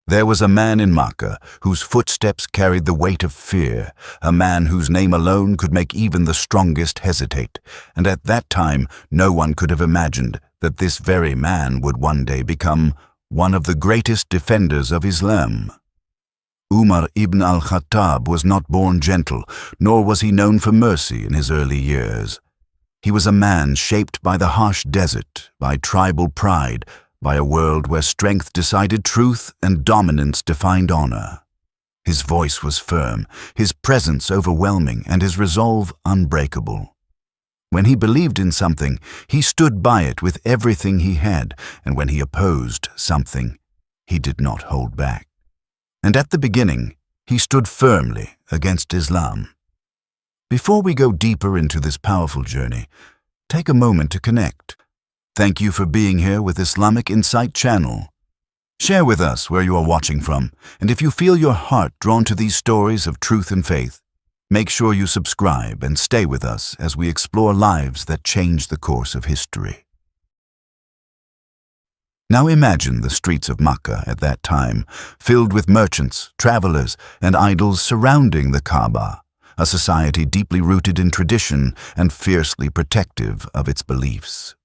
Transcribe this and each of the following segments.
There was a man in Makkah whose footsteps carried the weight of fear, a man whose name alone could make even the strongest hesitate, and at that time no one could have imagined that this very man would one day become one of the greatest defenders of Islam. Umar ibn Khattab was not born gentle, nor was he known for mercy in his early years. He was a man shaped by the harsh desert, by tribal pride, by a world where strength decided truth and dominance defined honor. His voice was firm, his presence overwhelming, and his resolve unbreakable. When he believed in something, he stood by it with everything he had, and when he opposed something, he did not hold back. And at the beginning, he stood firmly against Islam. Before we go deeper into this powerful journey, take a moment to connect. Thank you for being here with Islamic Insight channel. Share with us where you are watching from, and if you feel your heart drawn to these stories of truth and faith, make sure you subscribe and stay with us as we explore lives that change the course of history. Now imagine the streets of Makkah at that time, filled with merchants, travelers, and idols surrounding the Kaaba, a society deeply rooted in tradition and fiercely protective of its beliefs.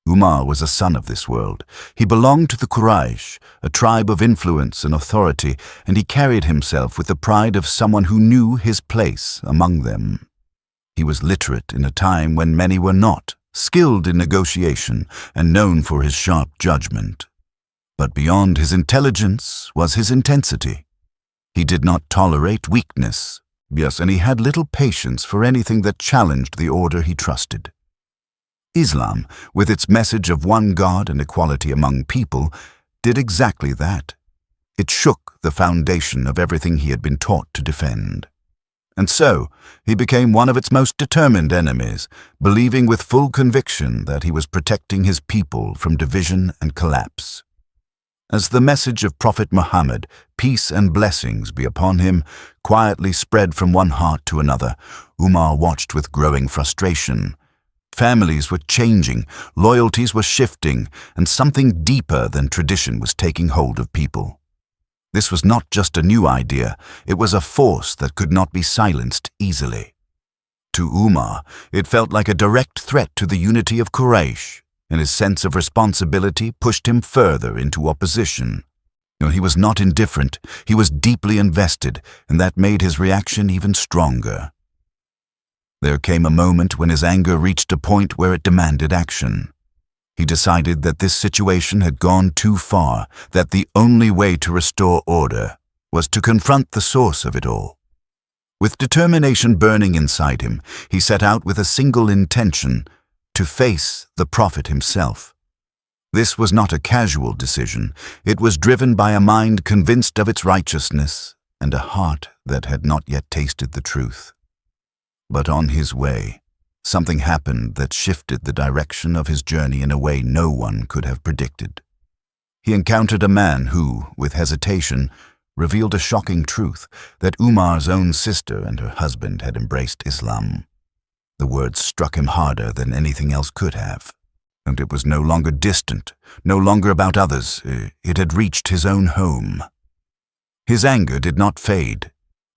Umar was a son of this world. He belonged to the Quraysh, a tribe of influence and authority, and he carried himself with the pride of someone who knew his place among them. He was literate in a time when many were not, skilled in negotiation, and known for his sharp judgment. But beyond his intelligence was his intensity. He did not tolerate weakness. Yes, and he had little patience for anything that challenged the order he trusted. Islam, with its message of one God and equality among people, did exactly that. It shook the foundation of everything he had been taught to defend. And so, he became one of its most determined enemies, believing with full conviction that he was protecting his people from division and collapse. As the message of Prophet Muhammad, peace and blessings be upon him, quietly spread from one heart to another, Umar watched with growing frustration. Families were changing, loyalties were shifting, and something deeper than tradition was taking hold of people. This was not just a new idea, it was a force that could not be silenced easily. To Umar, it felt like a direct threat to the unity of Quraysh, and his sense of responsibility pushed him further into opposition. He was not indifferent, he was deeply invested, and that made his reaction even stronger. There came a moment when his anger reached a point where it demanded action. He decided that this situation had gone too far, that the only way to restore order was to confront the source of it all. With determination burning inside him, he set out with a single intention: to face the Prophet himself. This was not a casual decision. It was driven by a mind convinced of its righteousness and a heart that had not yet tasted the truth. But on his way, something happened that shifted the direction of his journey in a way no one could have predicted. He encountered a man who, with hesitation, revealed a shocking truth, that Umar's own sister and her husband had embraced Islam. The words struck him harder than anything else could have, and it was no longer distant, no longer about others. It had reached his own home. His anger did not fade.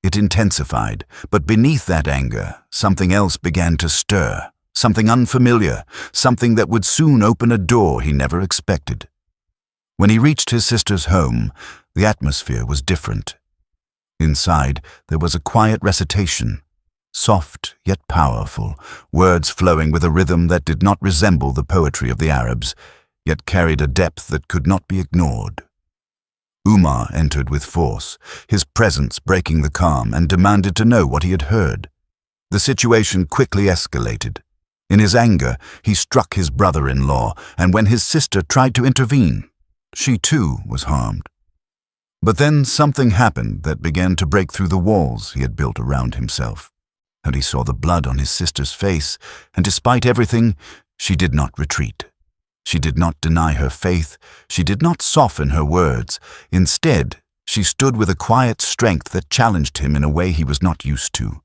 It intensified, but beneath that anger, something else began to stir, something unfamiliar, something that would soon open a door he never expected. When he reached his sister's home, the atmosphere was different. Inside, there was a quiet recitation, soft yet powerful, words flowing with a rhythm that did not resemble the poetry of the Arabs, yet carried a depth that could not be ignored. Umar entered with force, his presence breaking the calm, and demanded to know what he had heard. The situation quickly escalated. In his anger, he struck his brother-in-law, and when his sister tried to intervene, she too was harmed. But then something happened that began to break through the walls he had built around himself. And he saw the blood on his sister's face, and despite everything, she did not retreat. She did not deny her faith, she did not soften her words. Instead, she stood with a quiet strength that challenged him in a way he was not used to.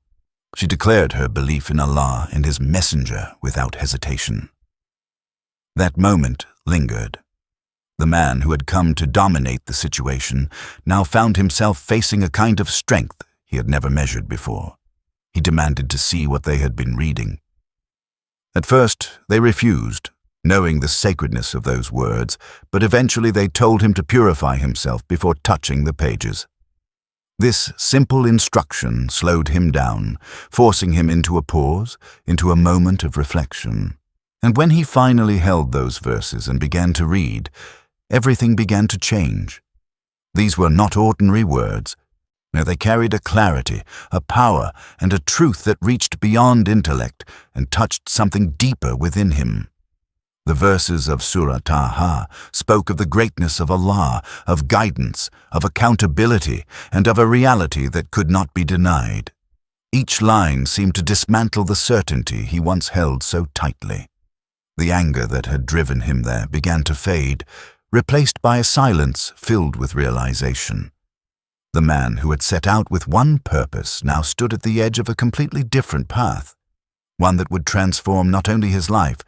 She declared her belief in Allah and His messenger without hesitation. That moment lingered. The man who had come to dominate the situation now found himself facing a kind of strength he had never measured before. He demanded to see what they had been reading. At first, they refused, knowing the sacredness of those words, but eventually they told him to purify himself before touching the pages. This simple instruction slowed him down, forcing him into a pause, into a moment of reflection. And when he finally held those verses and began to read, everything began to change. These were not ordinary words. No, they carried a clarity, a power, and a truth that reached beyond intellect and touched something deeper within him. The verses of Surah Taha spoke of the greatness of Allah, of guidance, of accountability, and of a reality that could not be denied. Each line seemed to dismantle the certainty he once held so tightly. The anger that had driven him there began to fade, replaced by a silence filled with realization. The man who had set out with one purpose now stood at the edge of a completely different path, one that would transform not only his life,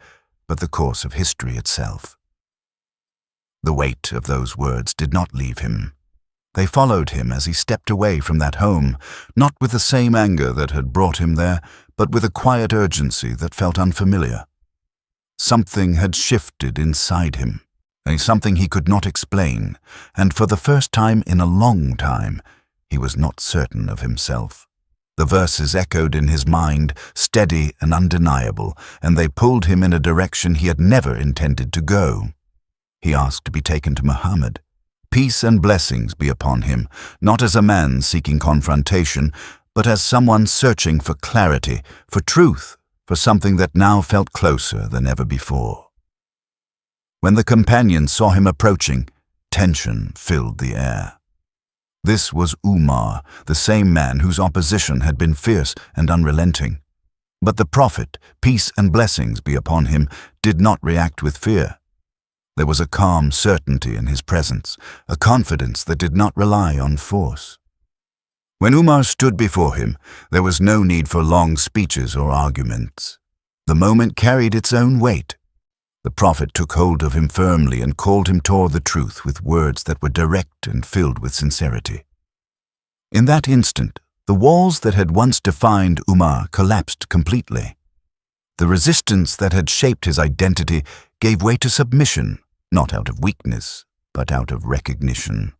but the course of history itself. The weight of those words did not leave him. They followed him as he stepped away from that home, not with the same anger that had brought him there, but with a quiet urgency that felt unfamiliar. Something had shifted inside him, something he could not explain, and for the first time in a long time, he was not certain of himself. The verses echoed in his mind, steady and undeniable, and they pulled him in a direction he had never intended to go. He asked to be taken to Muhammad. Peace and blessings be upon him, not as a man seeking confrontation, but as someone searching for clarity, for truth, for something that now felt closer than ever before. When the companions saw him approaching, tension filled the air. This was Umar, the same man whose opposition had been fierce and unrelenting. But the Prophet, peace and blessings be upon him, did not react with fear. There was a calm certainty in his presence, a confidence that did not rely on force. When Umar stood before him, there was no need for long speeches or arguments. The moment carried its own weight. The Prophet took hold of him firmly and called him toward the truth with words that were direct and filled with sincerity. In that instant, the walls that had once defined Umar collapsed completely. The resistance that had shaped his identity gave way to submission, not out of weakness, but out of recognition.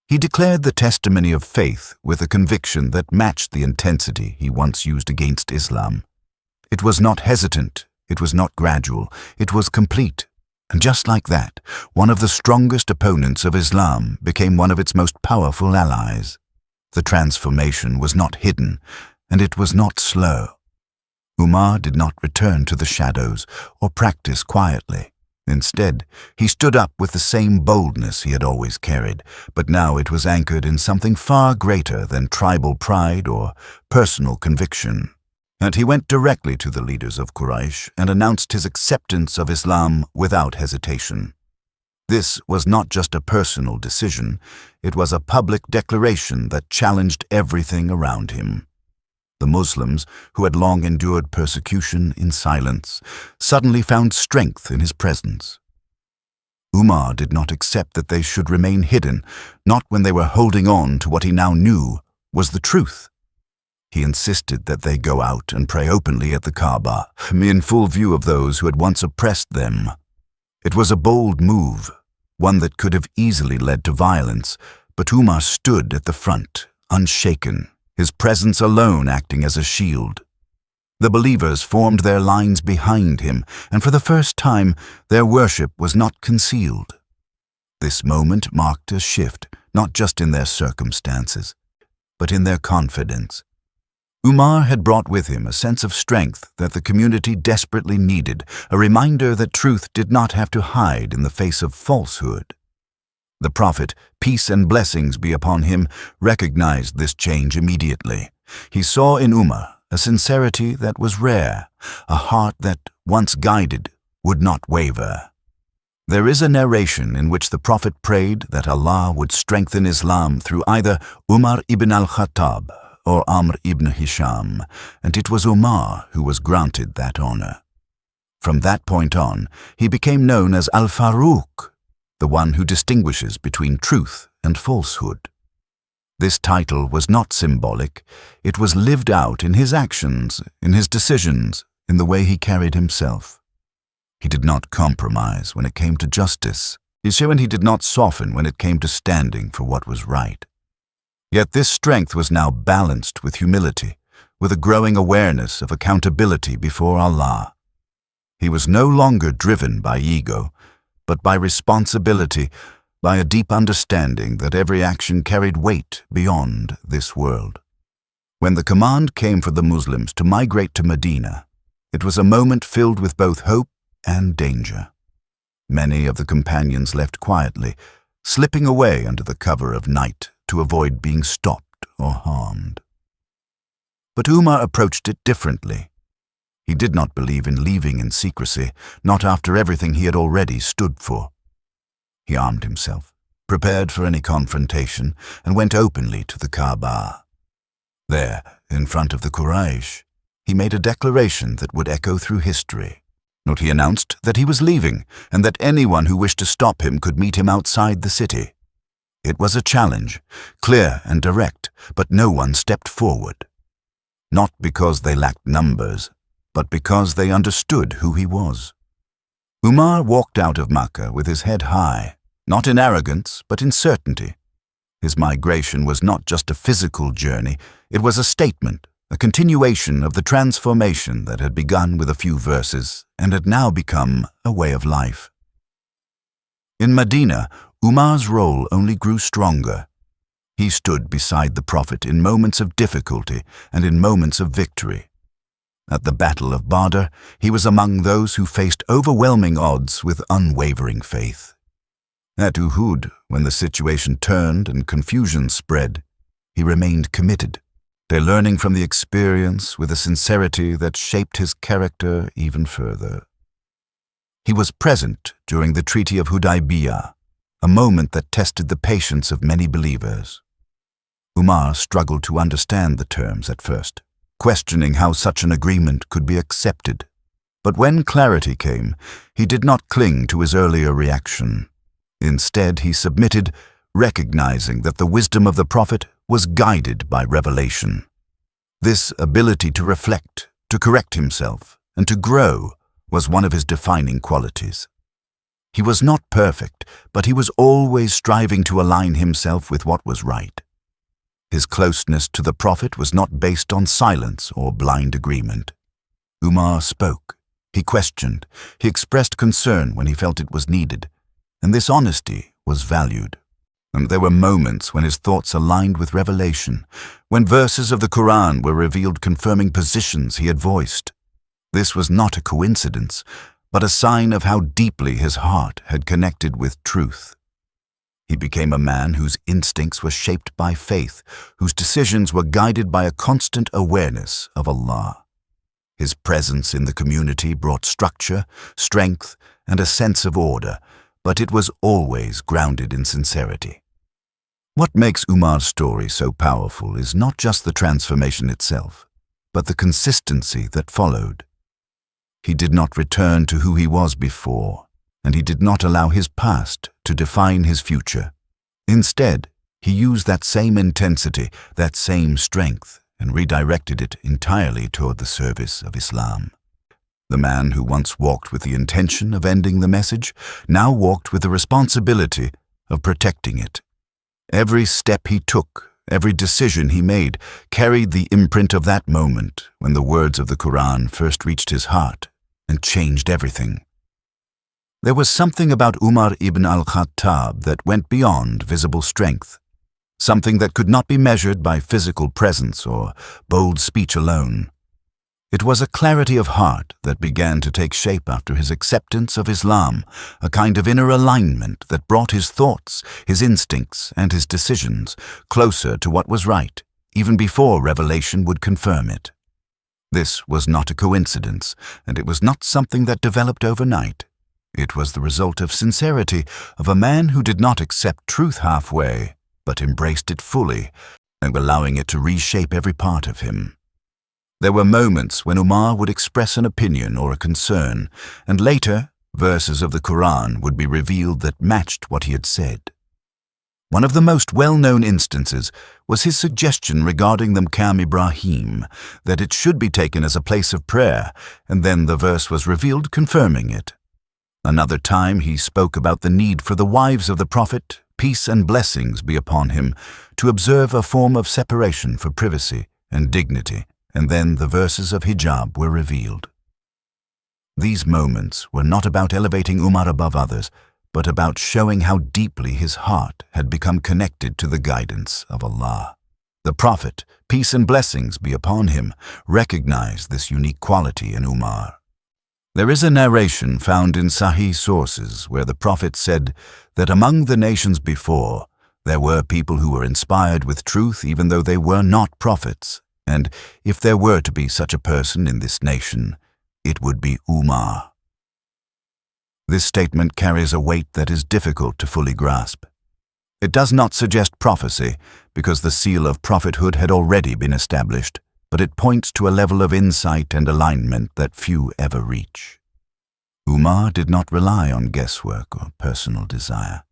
He declared the testimony of faith with a conviction that matched the intensity he once used against Islam. It was not hesitant. It was not gradual, it was complete, and just like that, one of the strongest opponents of Islam became one of its most powerful allies. The transformation was not hidden, and it was not slow. Umar did not return to the shadows or practice quietly. Instead, he stood up with the same boldness he had always carried, but now it was anchored in something far greater than tribal pride or personal conviction. And he went directly to the leaders of Quraysh and announced his acceptance of Islam without hesitation. This was not just a personal decision, it was a public declaration that challenged everything around him. The Muslims, who had long endured persecution in silence, suddenly found strength in his presence. Umar did not accept that they should remain hidden, not when they were holding on to what he now knew was the truth. He insisted that they go out and pray openly at the Kaaba, in full view of those who had once oppressed them. It was a bold move, one that could have easily led to violence, but Umar stood at the front, unshaken, his presence alone acting as a shield. The believers formed their lines behind him, and for the first time, their worship was not concealed. This moment marked a shift, not just in their circumstances, but in their confidence. Umar had brought with him a sense of strength that the community desperately needed, a reminder that truth did not have to hide in the face of falsehood. The Prophet, peace and blessings be upon him, recognized this change immediately. He saw in Umar a sincerity that was rare, a heart that, once guided, would not waver. There is a narration in which the Prophet prayed that Allah would strengthen Islam through either Umar ibn Khattab or Amr ibn Hisham, and it was Umar who was granted that honor. From that point on, he became known as Al-Faruq, the one who distinguishes between truth and falsehood. This title was not symbolic, it was lived out in his actions, in his decisions, in the way he carried himself. He did not compromise when it came to justice, and he did not soften when it came to standing for what was right. Yet this strength was now balanced with humility, with a growing awareness of accountability before Allah. He was no longer driven by ego, but by responsibility, by a deep understanding that every action carried weight beyond this world. When the command came for the Muslims to migrate to Medina, it was a moment filled with both hope and danger. Many of the companions left quietly, slipping away under the cover of night to avoid being stopped or harmed. But Umar approached it differently. He did not believe in leaving in secrecy, not after everything he had already stood for. He armed himself, prepared for any confrontation, and went openly to the Kaaba. There, in front of the Quraysh, he made a declaration that would echo through history. He announced that he was leaving, and that anyone who wished to stop him could meet him outside the city. It was a challenge, clear and direct, but no one stepped forward. Not because they lacked numbers, but because they understood who he was. Umar walked out of Makkah with his head high, not in arrogance, but in certainty. His migration was not just a physical journey, it was a statement, a continuation of the transformation that had begun with a few verses and had now become a way of life. In Medina, Umar's role only grew stronger. He stood beside the Prophet in moments of difficulty and in moments of victory. At the Battle of Badr, he was among those who faced overwhelming odds with unwavering faith. At Uhud, when the situation turned and confusion spread, he remained committed, learning from the experience with a sincerity that shaped his character even further. He was present during the Treaty of Hudaybiyah, a moment that tested the patience of many believers. Umar struggled to understand the terms at first, questioning how such an agreement could be accepted. But when clarity came, he did not cling to his earlier reaction. Instead, he submitted, recognizing that the wisdom of the Prophet was guided by revelation. This ability to reflect, to correct himself, and to grow was one of his defining qualities. He was not perfect, but he was always striving to align himself with what was right. His closeness to the Prophet was not based on silence or blind agreement. Umar spoke, he questioned, he expressed concern when he felt it was needed, and this honesty was valued. And there were moments when his thoughts aligned with revelation, when verses of the Quran were revealed confirming positions he had voiced. This was not a coincidence, but a sign of how deeply his heart had connected with truth. He became a man whose instincts were shaped by faith, whose decisions were guided by a constant awareness of Allah. His presence in the community brought structure, strength, and a sense of order, but it was always grounded in sincerity. What makes Umar's story so powerful is not just the transformation itself, but the consistency that followed. He did not return to who he was before, and he did not allow his past to define his future. Instead, he used that same intensity, that same strength, and redirected it entirely toward the service of Islam. The man who once walked with the intention of ending the message now walked with the responsibility of protecting it. Every step he took, every decision he made, carried the imprint of that moment when the words of the Quran first reached his heart and changed everything. There was something about Umar ibn Khattab that went beyond visible strength, something that could not be measured by physical presence or bold speech alone. It was a clarity of heart that began to take shape after his acceptance of Islam, a kind of inner alignment that brought his thoughts, his instincts, and his decisions closer to what was right, even before revelation would confirm it. This was not a coincidence, and it was not something that developed overnight. It was the result of sincerity, of a man who did not accept truth halfway, but embraced it fully, and allowing it to reshape every part of him. There were moments when Umar would express an opinion or a concern, and later, Verses of the Quran would be revealed that matched what he had said. One of the most well-known instances was his suggestion regarding the Maqam Ibrahim, that it should be taken as a place of prayer, and then the verse was revealed confirming it. Another time he spoke about the need for the wives of the Prophet, peace and blessings be upon him, to observe a form of separation for privacy and dignity, and then the verses of hijab were revealed. These moments were not about elevating Umar above others, but about showing how deeply his heart had become connected to the guidance of Allah. The Prophet, peace and blessings be upon him, recognized this unique quality in Umar. There is a narration found in Sahih sources where the Prophet said that among the nations before, there were people who were inspired with truth even though they were not prophets, and if there were to be such a person in this nation, it would be Umar. This statement carries a weight that is difficult to fully grasp. It does not suggest prophecy, because the seal of prophethood had already been established, but it points to a level of insight and alignment that few ever reach. Umar did not rely on guesswork or personal desire.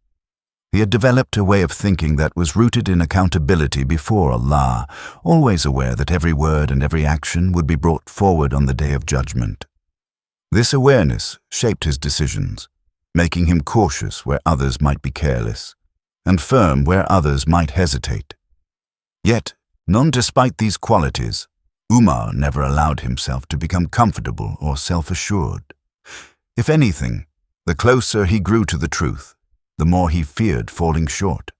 He had developed a way of thinking that was rooted in accountability before Allah, always aware that every word and every action would be brought forward on the day of judgment. This awareness shaped his decisions, making him cautious where others might be careless, and firm where others might hesitate. Yet, none despite these qualities, Umar never allowed himself to become comfortable or self-assured. If anything, the closer he grew to the truth, the more he feared falling short.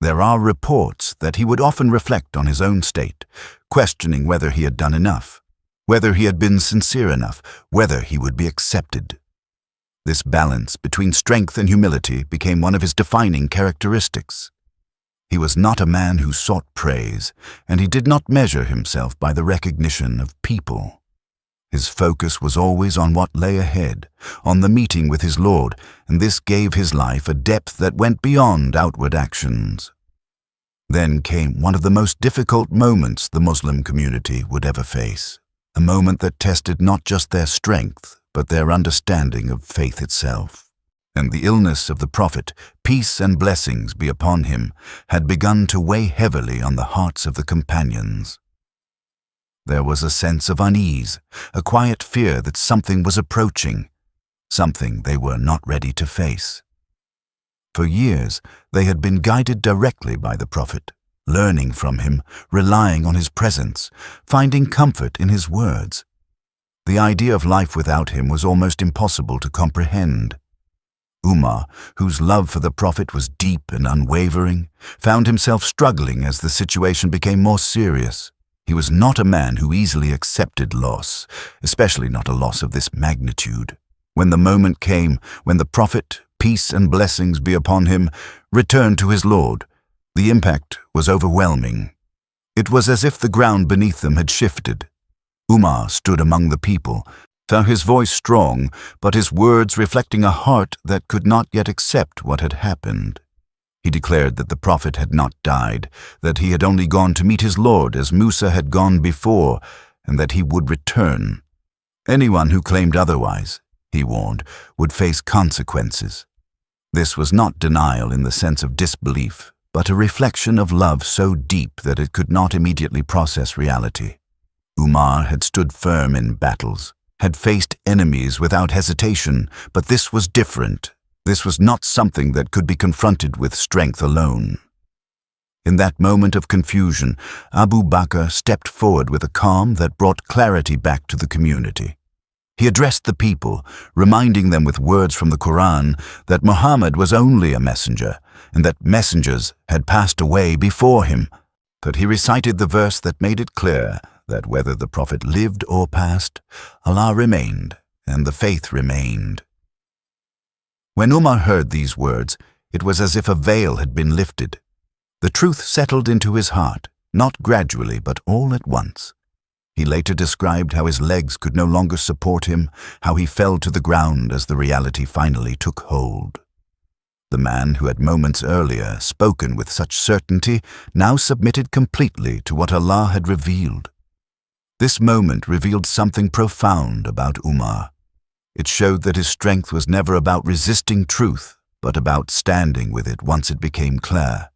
There are reports that he would often reflect on his own state, questioning whether he had done enough, whether he had been sincere enough, whether he would be accepted. This balance between strength and humility became one of his defining characteristics. He was not a man who sought praise, and he did not measure himself by the recognition of people. His focus was always on what lay ahead, on the meeting with his Lord, and this gave his life a depth that went beyond outward actions. Then came one of the most difficult moments the Muslim community would ever face. A moment that tested not just their strength, but their understanding of faith itself. And the illness of the Prophet, peace and blessings be upon him, had begun to weigh heavily on the hearts of the companions. There was a sense of unease, a quiet fear that something was approaching, something they were not ready to face. For years, they had been guided directly by the Prophet, learning from him, relying on his presence, finding comfort in his words. The idea of life without him was almost impossible to comprehend. Umar, whose love for the Prophet was deep and unwavering, found himself struggling as the situation became more serious. He was not a man who easily accepted loss, especially not a loss of this magnitude. When the moment came, when the Prophet, peace and blessings be upon him, returned to his Lord, the impact was overwhelming. It was as if the ground beneath them had shifted. Umar stood among the people, found his voice strong, but his words reflecting a heart that could not yet accept what had happened. He declared that the Prophet had not died, that he had only gone to meet his Lord as Musa had gone before, and that he would return. Anyone who claimed otherwise, he warned, would face consequences. This was not denial in the sense of disbelief, but a reflection of love so deep that it could not immediately process reality. Umar had stood firm in battles, had faced enemies without hesitation, but this was different. This was not something that could be confronted with strength alone. In that moment of confusion, Abu Bakr stepped forward with a calm that brought clarity back to the community. He addressed the people, reminding them with words from the Quran that Muhammad was only a messenger, and that messengers had passed away before him. But he recited the verse that made it clear that whether the Prophet lived or passed, Allah remained, and the faith remained. When Umar heard these words, it was as if a veil had been lifted. The truth settled into his heart, not gradually, but all at once. He later described how his legs could no longer support him, how he fell to the ground as the reality finally took hold. The man who had moments earlier spoken with such certainty now submitted completely to what Allah had revealed. This moment revealed something profound about Umar. It showed that his strength was never about resisting truth, but about standing with it once it became clear.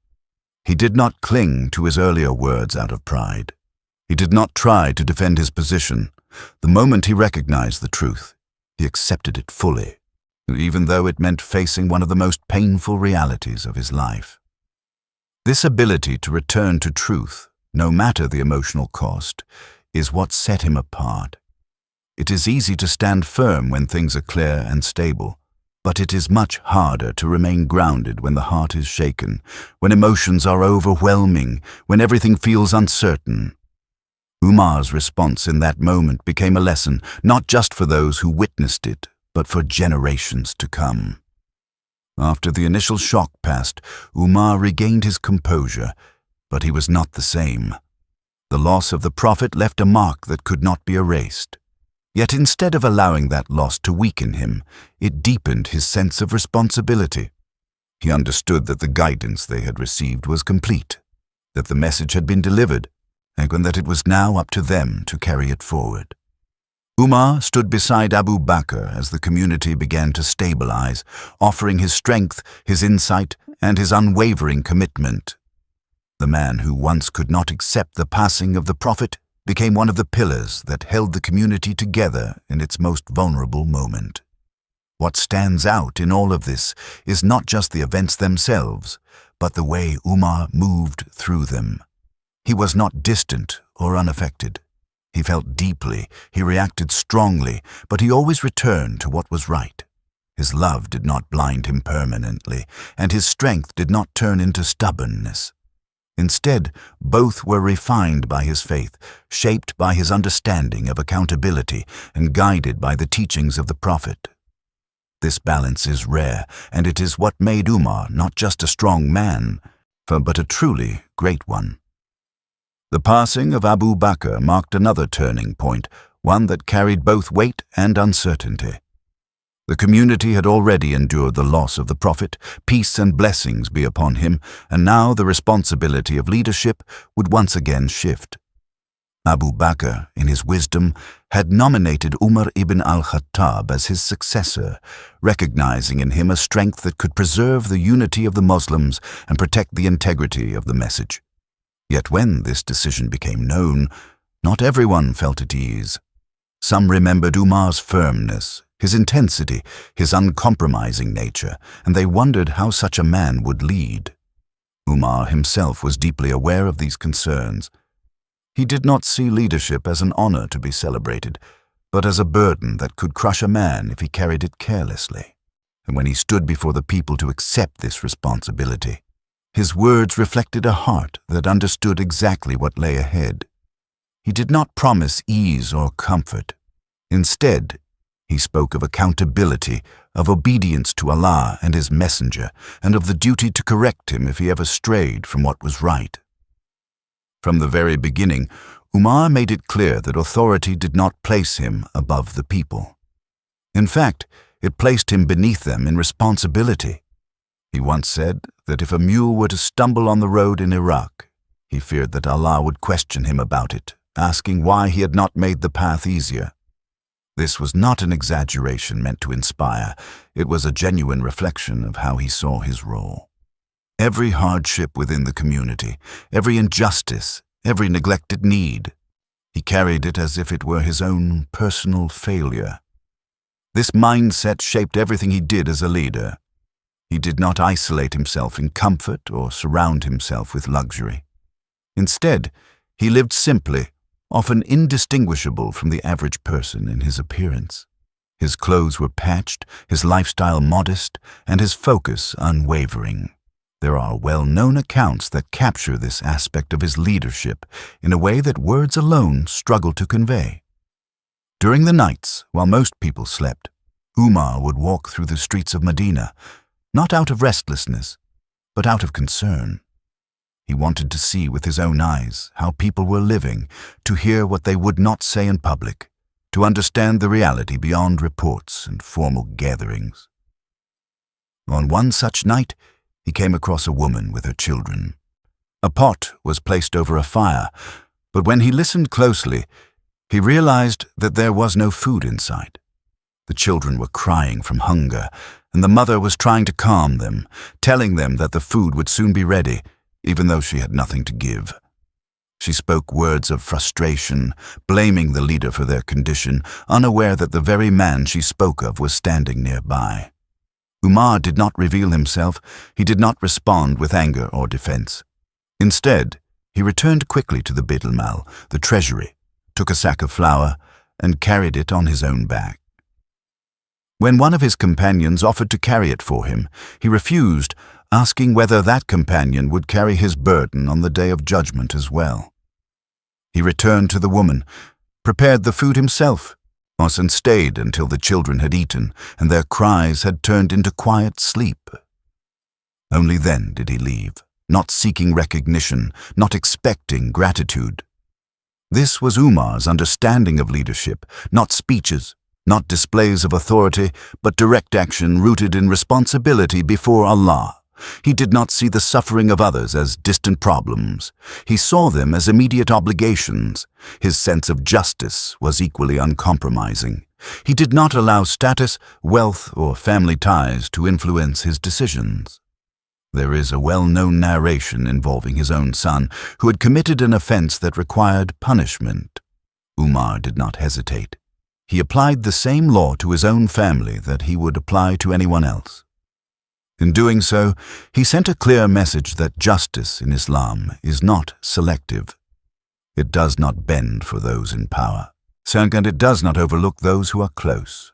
He did not cling to his earlier words out of pride. He did not try to defend his position. The moment he recognized the truth, he accepted it fully, even though it meant facing one of the most painful realities of his life. This ability to return to truth, no matter the emotional cost, is what set him apart. It is easy to stand firm when things are clear and stable, but it is much harder to remain grounded when the heart is shaken, when emotions are overwhelming, when everything feels uncertain. Umar's response in that moment became a lesson, not just for those who witnessed it, but for generations to come. After the initial shock passed, Umar regained his composure, but he was not the same. The loss of the Prophet left a mark that could not be erased. Yet instead of allowing that loss to weaken him, it deepened his sense of responsibility. He understood that the guidance they had received was complete, that the message had been delivered, and that it was now up to them to carry it forward. Umar stood beside Abu Bakr as the community began to stabilize, offering his strength, his insight, and his unwavering commitment. The man who once could not accept the passing of the Prophet became one of the pillars that held the community together in its most vulnerable moment. What stands out in all of this is not just the events themselves, but the way Umar moved through them. He was not distant or unaffected. He felt deeply, he reacted strongly, but he always returned to what was right. His love did not blind him permanently, and his strength did not turn into stubbornness. Instead, both were refined by his faith, shaped by his understanding of accountability, and guided by the teachings of the Prophet. This balance is rare, and it is what made Umar not just a strong man, but a truly great one. The passing of Abu Bakr marked another turning point, one that carried both weight and uncertainty. The community had already endured the loss of the Prophet, peace and blessings be upon him, and now the responsibility of leadership would once again shift. Abu Bakr, in his wisdom, had nominated Umar ibn Khattab as his successor, recognizing in him a strength that could preserve the unity of the Muslims and protect the integrity of the message. Yet when this decision became known, not everyone felt at ease. Some remembered Umar's firmness, his intensity, his uncompromising nature, and they wondered how such a man would lead. Umar himself was deeply aware of these concerns. He did not see leadership as an honor to be celebrated, but as a burden that could crush a man if he carried it carelessly. And when he stood before the people to accept this responsibility, his words reflected a heart that understood exactly what lay ahead. He did not promise ease or comfort. Instead, he spoke of accountability, of obedience to Allah and His Messenger, and of the duty to correct him if he ever strayed from what was right. From the very beginning, Umar made it clear that authority did not place him above the people. In fact, it placed him beneath them in responsibility. He once said that if a mule were to stumble on the road in Iraq, he feared that Allah would question him about it, asking why he had not made the path easier. This was not an exaggeration meant to inspire. It was a genuine reflection of how he saw his role. Every hardship within the community, every injustice, every neglected need, he carried it as if it were his own personal failure. This mindset shaped everything he did as a leader. He did not isolate himself in comfort or surround himself with luxury. Instead, he lived simply, often indistinguishable from the average person in his appearance. His clothes were patched, his lifestyle modest, and his focus unwavering. There are well-known accounts that capture this aspect of his leadership in a way that words alone struggle to convey. During the nights, while most people slept, Umar would walk through the streets of Medina, not out of restlessness, but out of concern. He wanted to see with his own eyes how people were living, to hear what they would not say in public, to understand the reality beyond reports and formal gatherings. On one such night, he came across a woman with her children. A pot was placed over a fire, but when he listened closely, he realized that there was no food inside. The children were crying from hunger, and the mother was trying to calm them, telling them that the food would soon be ready, even though she had nothing to give. She spoke words of frustration, blaming the leader for their condition, unaware that the very man she spoke of was standing nearby. Umar did not reveal himself. He did not respond with anger or defense. Instead, he returned quickly to the Beit al-Mal, the treasury, took a sack of flour, and carried it on his own back. When one of his companions offered to carry it for him, he refused, asking whether that companion would carry his burden on the day of judgment as well. He returned to the woman, prepared the food himself, and stayed until the children had eaten and their cries had turned into quiet sleep. Only then did he leave, not seeking recognition, not expecting gratitude. This was Umar's understanding of leadership, not speeches, not displays of authority, but direct action rooted in responsibility before Allah. He did not see the suffering of others as distant problems. He saw them as immediate obligations. His sense of justice was equally uncompromising. He did not allow status, wealth, or family ties to influence his decisions. There is a well-known narration involving his own son, who had committed an offense that required punishment. Umar did not hesitate. He applied the same law to his own family that he would apply to anyone else. In doing so, he sent a clear message that justice in Islam is not selective. It does not bend for those in power, and it does not overlook those who are close.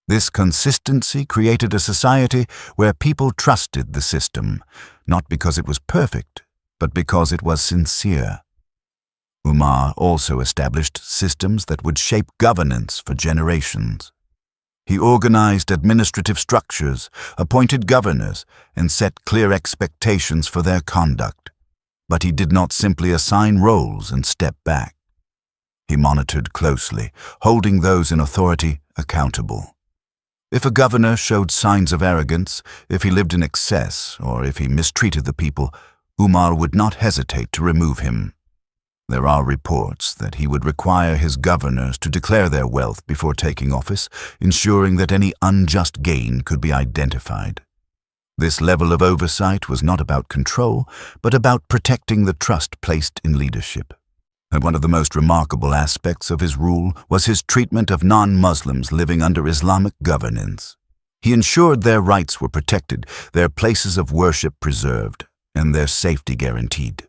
This consistency created a society where people trusted the system, not because it was perfect, but because it was sincere. Umar also established systems that would shape governance for generations. He organized administrative structures, appointed governors, and set clear expectations for their conduct. But he did not simply assign roles and step back. He monitored closely, holding those in authority accountable. If a governor showed signs of arrogance, if he lived in excess, or if he mistreated the people, Umar would not hesitate to remove him. There are reports that he would require his governors to declare their wealth before taking office, ensuring that any unjust gain could be identified. This level of oversight was not about control, but about protecting the trust placed in leadership. And one of the most remarkable aspects of his rule was his treatment of non-Muslims living under Islamic governance. He ensured their rights were protected, their places of worship preserved, and their safety guaranteed.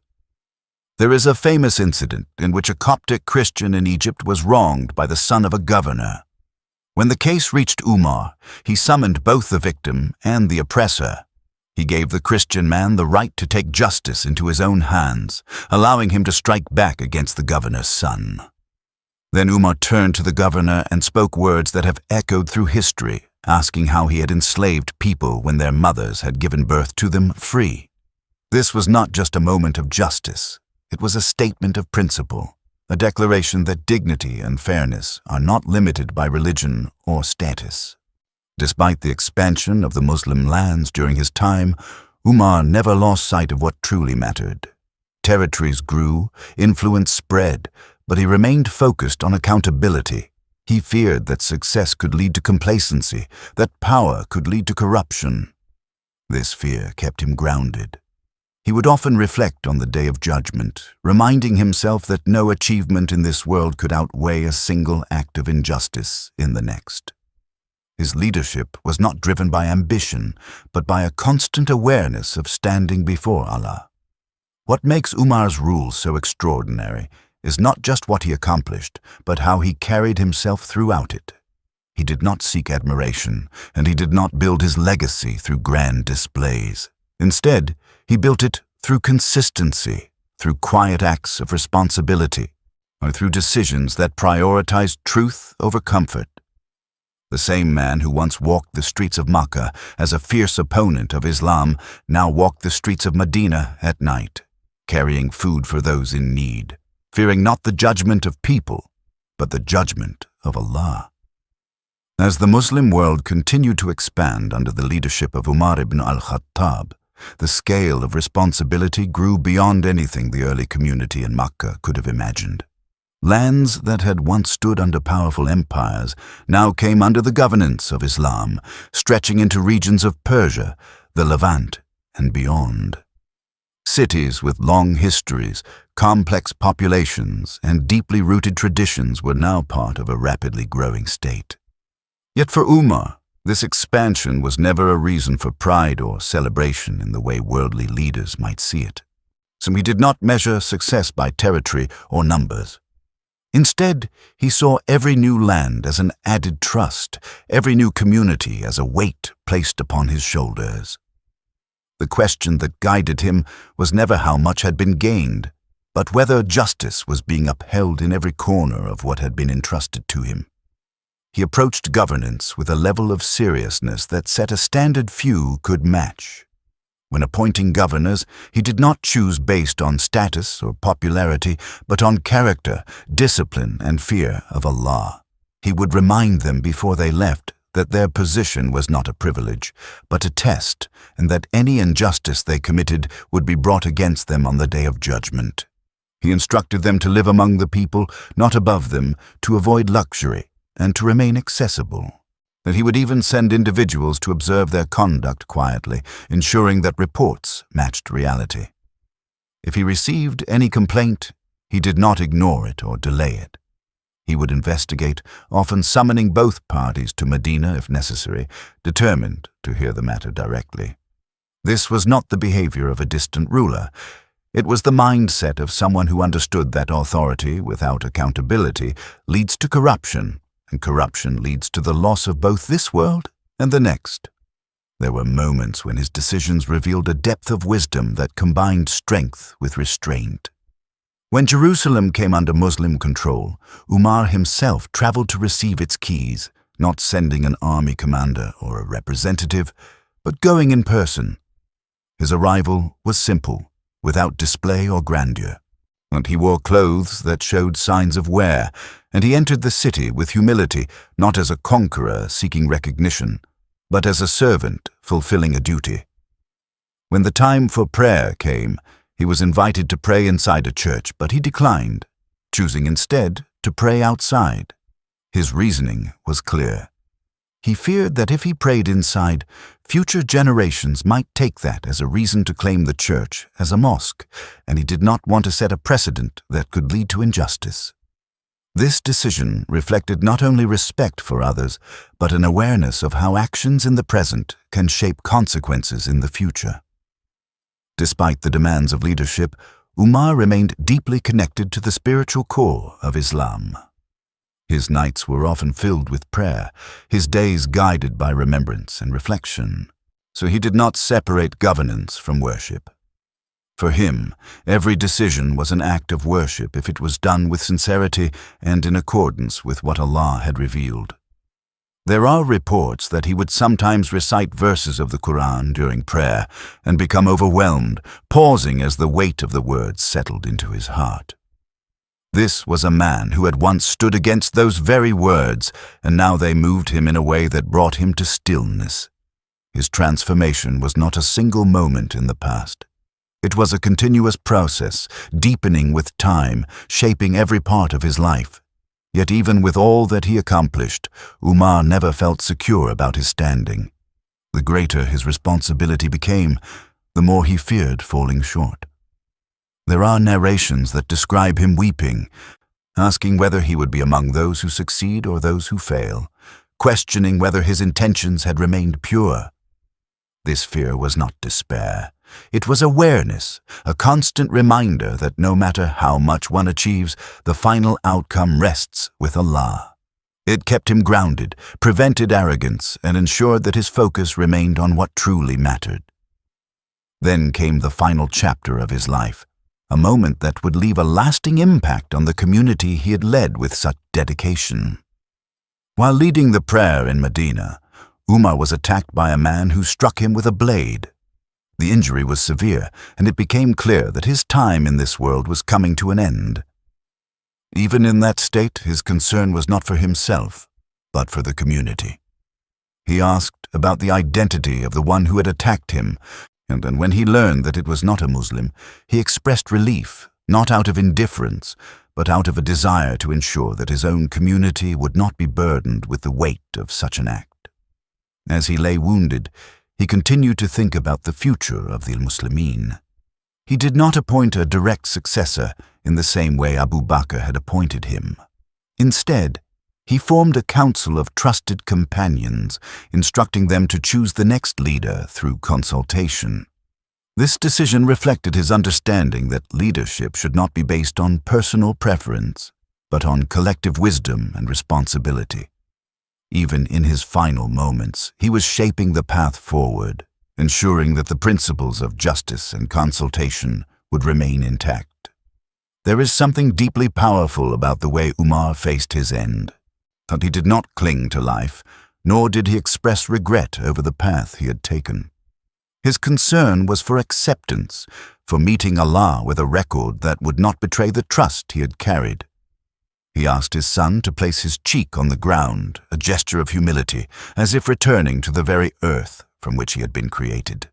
There is a famous incident in which a Coptic Christian in Egypt was wronged by the son of a governor. When the case reached Umar, he summoned both the victim and the oppressor. He gave the Christian man the right to take justice into his own hands, allowing him to strike back against the governor's son. Then Umar turned to the governor and spoke words that have echoed through history, asking how he had enslaved people when their mothers had given birth to them free. This was not just a moment of justice. It was a statement of principle, a declaration that dignity and fairness are not limited by religion or status. Despite the expansion of the Muslim lands during his time, Umar never lost sight of what truly mattered. Territories grew, influence spread, but he remained focused on accountability. He feared that success could lead to complacency, that power could lead to corruption. This fear kept him grounded. He would often reflect on the day of judgment, reminding himself that no achievement in this world could outweigh a single act of injustice in the next. His leadership was not driven by ambition, but by a constant awareness of standing before Allah. What makes Umar's rule so extraordinary is not just what he accomplished, but how he carried himself throughout it. He did not seek admiration, and he did not build his legacy through grand displays. Instead, he built it through consistency, through quiet acts of responsibility, or through decisions that prioritized truth over comfort. The same man who once walked the streets of Makkah as a fierce opponent of Islam now walked the streets of Medina at night, carrying food for those in need, fearing not the judgment of people, but the judgment of Allah. As the Muslim world continued to expand under the leadership of Umar ibn Khattab, the scale of responsibility grew beyond anything the early community in Makkah could have imagined. Lands that had once stood under powerful empires now came under the governance of Islam, stretching into regions of Persia, the Levant, and beyond. Cities with long histories, complex populations, and deeply rooted traditions were now part of a rapidly growing state. Yet for Umar, this expansion was never a reason for pride or celebration in the way worldly leaders might see it. So he did not measure success by territory or numbers. Instead, he saw every new land as an added trust, every new community as a weight placed upon his shoulders. The question that guided him was never how much had been gained, but whether justice was being upheld in every corner of what had been entrusted to him. He approached governance with a level of seriousness that set a standard few could match. When appointing governors, he did not choose based on status or popularity, but on character, discipline, and fear of Allah. He would remind them before they left that their position was not a privilege, but a test, and that any injustice they committed would be brought against them on the day of judgment. He instructed them to live among the people, not above them, to avoid luxury, and to remain accessible. That he would even send individuals to observe their conduct quietly, ensuring that reports matched reality. If he received any complaint, he did not ignore it or delay it. He would investigate, often summoning both parties to Medina if necessary, determined to hear the matter directly. This was not the behavior of a distant ruler. It was the mindset of someone who understood that authority without accountability leads to corruption, and corruption leads to the loss of both this world and the next. There were moments when his decisions revealed a depth of wisdom that combined strength with restraint. When Jerusalem came under Muslim control, Umar himself traveled to receive its keys, not sending an army commander or a representative, but going in person. His arrival was simple, without display or grandeur. And he wore clothes that showed signs of wear, and he entered the city with humility, not as a conqueror seeking recognition, but as a servant fulfilling a duty. When the time for prayer came, he was invited to pray inside a church, but he declined, choosing instead to pray outside. His reasoning was clear. He feared that if he prayed inside, future generations might take that as a reason to claim the church as a mosque, and he did not want to set a precedent that could lead to injustice. This decision reflected not only respect for others, but an awareness of how actions in the present can shape consequences in the future. Despite the demands of leadership, Umar remained deeply connected to the spiritual core of Islam. His nights were often filled with prayer, his days guided by remembrance and reflection, so he did not separate governance from worship. For him, every decision was an act of worship if it was done with sincerity and in accordance with what Allah had revealed. There are reports that he would sometimes recite verses of the Quran during prayer and become overwhelmed, pausing as the weight of the words settled into his heart. This was a man who had once stood against those very words, and now they moved him in a way that brought him to stillness. His transformation was not a single moment in the past. It was a continuous process, deepening with time, shaping every part of his life. Yet even with all that he accomplished, Umar never felt secure about his standing. The greater his responsibility became, the more he feared falling short. There are narrations that describe him weeping, asking whether he would be among those who succeed or those who fail, questioning whether his intentions had remained pure. This fear was not despair. It was awareness, a constant reminder that no matter how much one achieves, the final outcome rests with Allah. It kept him grounded, prevented arrogance, and ensured that his focus remained on what truly mattered. Then came the final chapter of his life, a moment that would leave a lasting impact on the community he had led with such dedication. While leading the prayer in Medina, Umar was attacked by a man who struck him with a blade. The injury was severe, and it became clear that his time in this world was coming to an end. Even in that state, his concern was not for himself, but for the community. He asked about the identity of the one who had attacked him, and when he learned that it was not a Muslim, he expressed relief, not out of indifference, but out of a desire to ensure that his own community would not be burdened with the weight of such an act. As he lay wounded, he continued to think about the future of the Muslimin. He did not appoint a direct successor in the same way Abu Bakr had appointed him. Instead, he formed a council of trusted companions, instructing them to choose the next leader through consultation. This decision reflected his understanding that leadership should not be based on personal preference, but on collective wisdom and responsibility. Even in his final moments, he was shaping the path forward, ensuring that the principles of justice and consultation would remain intact. There is something deeply powerful about the way Umar faced his end. But he did not cling to life, nor did he express regret over the path he had taken. His concern was for acceptance, for meeting Allah with a record that would not betray the trust he had carried. He asked his son to place his cheek on the ground, a gesture of humility, as if returning to the very earth from which he had been created.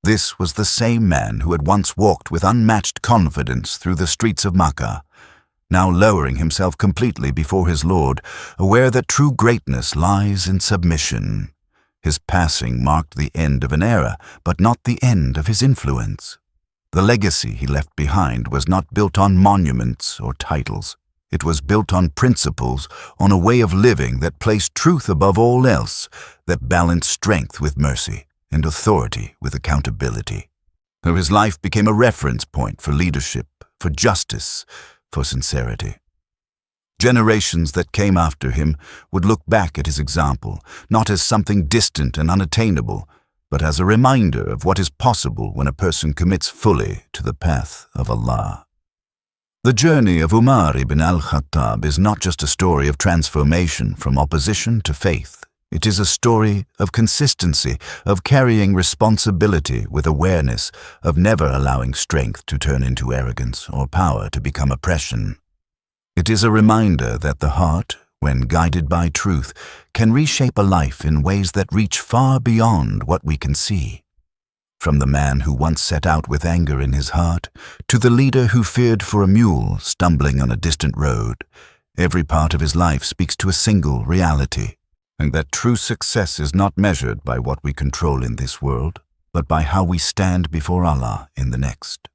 This was the same man who had once walked with unmatched confidence through the streets of Makkah, now lowering himself completely before his Lord, aware that true greatness lies in submission. His passing marked the end of an era, but not the end of his influence. The legacy he left behind was not built on monuments or titles. It was built on principles, on a way of living that placed truth above all else, that balanced strength with mercy and authority with accountability. So his life became a reference point for leadership, for justice, for sincerity. Generations that came after him would look back at his example, not as something distant and unattainable, but as a reminder of what is possible when a person commits fully to the path of Allah. The journey of Umar ibn Khattab is not just a story of transformation from opposition to faith. It is a story of consistency, of carrying responsibility with awareness, of never allowing strength to turn into arrogance or power to become oppression. It is a reminder that the heart, when guided by truth, can reshape a life in ways that reach far beyond what we can see. From the man who once set out with anger in his heart, to the leader who feared for a mule stumbling on a distant road, every part of his life speaks to a single reality, and that true success is not measured by what we control in this world, but by how we stand before Allah in the next.